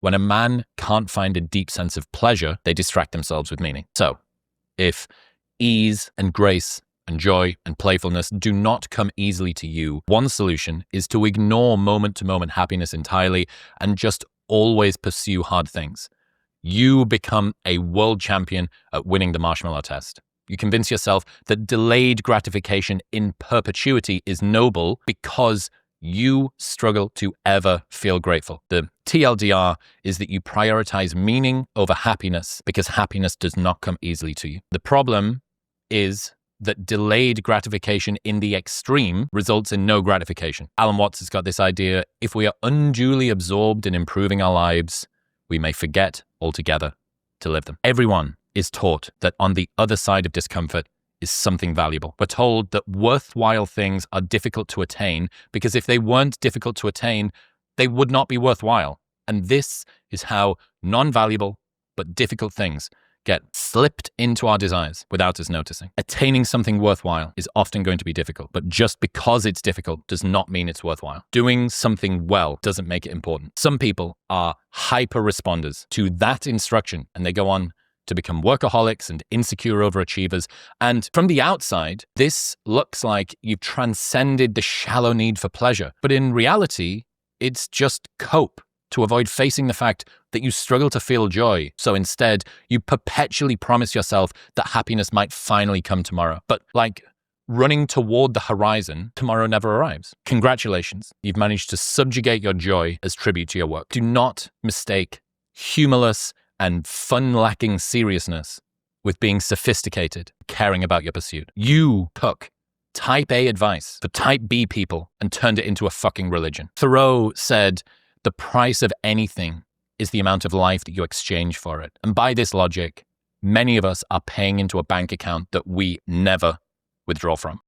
When a man can't find a deep sense of pleasure, they distract themselves with meaning. So, if ease and grace and joy and playfulness do not come easily to you, one solution is to ignore moment-to-moment happiness entirely and just always pursue hard things. You become a world champion at winning the marshmallow test. You convince yourself that delayed gratification in perpetuity is noble because you struggle to ever feel grateful. The TLDR is that you prioritize meaning over happiness because happiness does not come easily to you. The problem is that delayed gratification in the extreme results in no gratification. Alan Watts has got this idea: if we are unduly absorbed in improving our lives, we may forget altogether to live them. Everyone is taught that on the other side of discomfort is something valuable. We're told that worthwhile things are difficult to attain because if they weren't difficult to attain, they would not be worthwhile. And this is how non-valuable but difficult things get slipped into our desires without us noticing. Attaining something worthwhile is often going to be difficult, but just because it's difficult does not mean it's worthwhile. Doing something well doesn't make it important. Some people are hyper responders to that instruction, and they go on to become workaholics and insecure overachievers. And from the outside, this looks like you've transcended the shallow need for pleasure. But in reality, it's just cope to avoid facing the fact that you struggle to feel joy. So instead, you perpetually promise yourself that happiness might finally come tomorrow. But like running toward the horizon, tomorrow never arrives. Congratulations, you've managed to subjugate your joy as tribute to your work. Do not mistake humorless and fun-lacking seriousness with being sophisticated, caring about your pursuit. You took type A advice for type B people and turned it into a fucking religion. Thoreau said, the price of anything is the amount of life that you exchange for it. And by this logic, many of us are paying into a bank account that we never withdraw from.